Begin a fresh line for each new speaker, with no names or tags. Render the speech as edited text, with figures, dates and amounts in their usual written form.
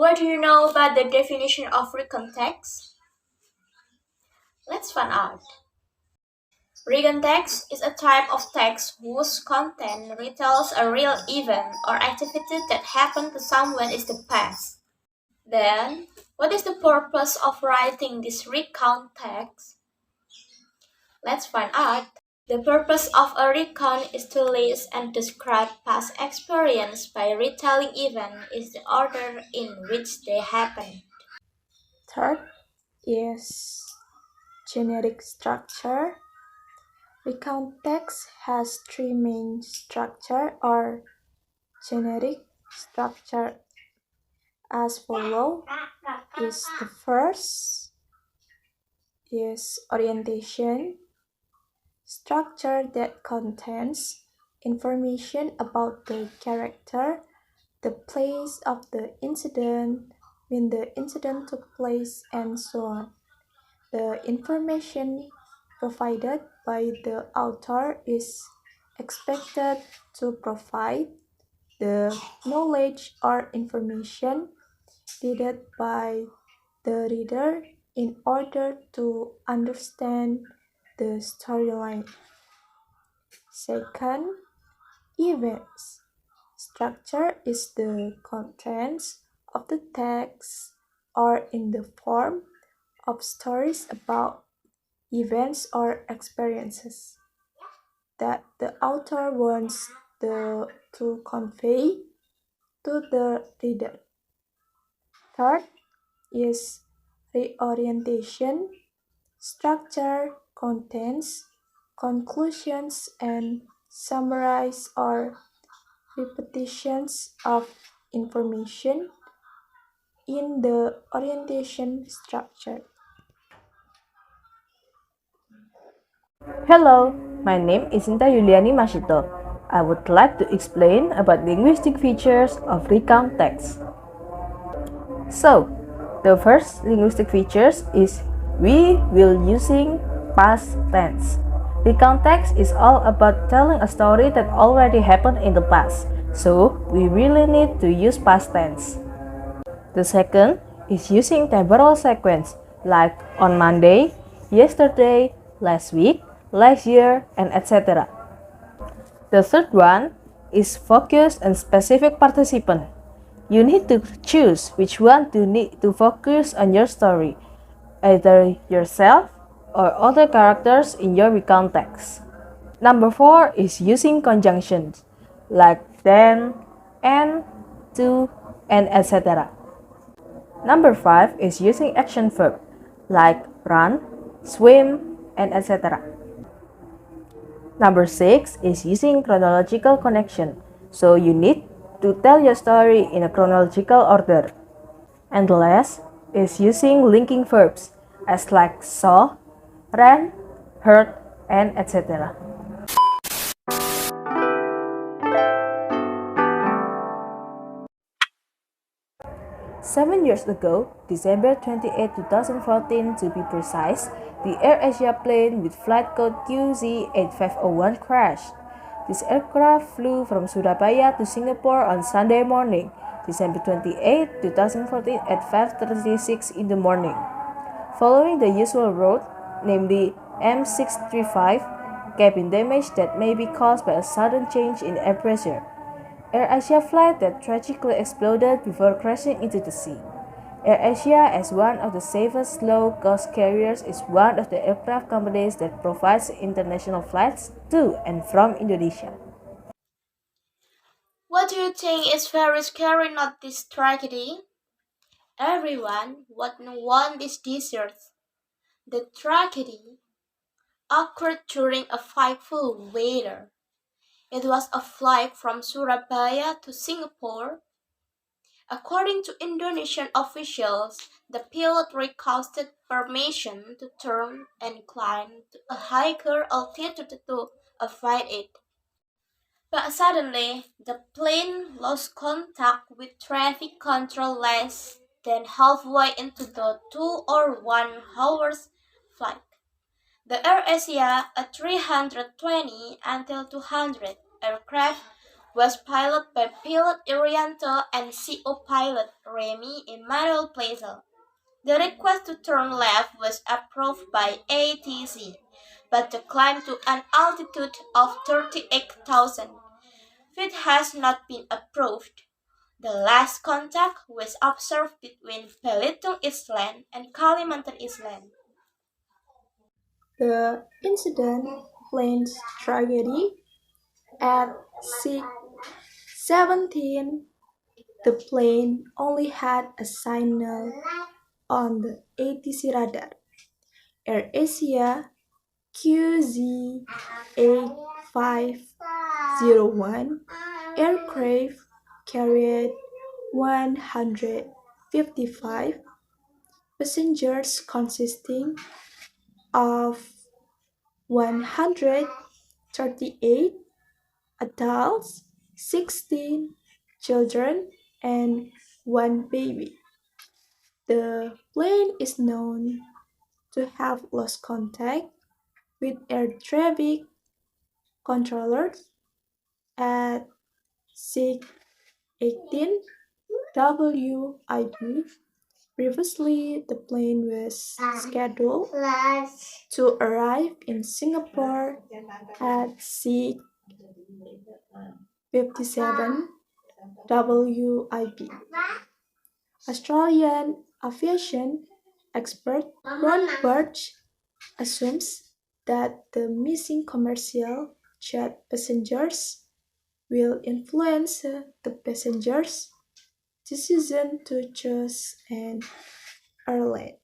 What do you know about the definition of recon text? Let's find out. Recon text is a type of text whose content retells a real event or activity that happened to someone in the past. Then, what is the purpose of writing this recount text? Let's find out. The purpose of a recount is to list and describe past experience by retelling events in the order in which they happened.
Third is generic structure. Recount text has three main structure or generic structure as follow. Is the first is orientation, structure that contains information about the character, the place of the incident, when the incident took place, and so on. The information provided by the author is expected to provide the knowledge or information needed by the reader in order to understand the storyline. Second, events. Structure is the contents of the text or in the form of stories about events or experiences that the author wants to convey to the reader. Third is reorientation. Structure contains conclusions and summarize or repetitions of information in the orientation structure.
Hello, my name is YULIANI MASHITO. I would like to explain about linguistic features of recount text. So, the first linguistic features is we will using past tense. Recount text is all about telling a story that already happened in the past, so we really need to use past tense. The second is using temporal sequence like on Monday, yesterday, last week, last year, and etc. The third one is focus and specific participant. You need to choose which one to need to focus on your story, either yourself or other characters in your recount text. Number 4 is using conjunctions like then, and, to, and etc. Number 5 is using action verb like run, swim, and etc. Number 6 is using chronological connection, so you need to tell your story in a chronological order. And the last is using linking verbs as like saw, ran, heard, and etc. 7 years ago, December 28, 2014 to be precise, the AirAsia plane with flight code QZ8501 crashed. This aircraft flew from Surabaya to Singapore on Sunday morning, December 28, 2014 at 5:36 in the morning. Following the usual route, namely M635, cabin damage that may be caused by a sudden change in air pressure. AirAsia flight that tragically exploded before crashing into the sea. AirAsia, as one of the safest low-cost carriers, is one of the aircraft companies that provides international flights to and from Indonesia.
What do you think is very scary not this tragedy? Everyone would want this dessert. The tragedy occurred during a frightful weather. It was a flight from Surabaya to Singapore. According to Indonesian officials, the pilot requested permission to turn and climb to a higher altitude to avoid it. But suddenly, the plane lost contact with traffic control less than halfway into the 2 or 1 hours flight. The AirAsia, a 320 until 200 aircraft, was piloted by pilot Irianto and CO pilot Remy Emmanuel Plaza. The request to turn left was approved by ATC, but the climb to an altitude of 38,000 feet has not been approved. The last contact was observed between Belitung Island and Kalimantan Island.
The incident plane's tragedy at 6:17. The plane only had a signal on the ATC radar. AirAsia QZ8501 aircraft carried 155 passengers consisting of 138 adults, 16 children, and one baby. The plane is known to have lost contact with air traffic controllers at 6:18 WIB. Previously, the plane was scheduled to arrive in Singapore at 6:57 WIB. Australian aviation expert Ron Birch assumes that the missing commercial jet passengers will influence the passengers' decision to choose an airline.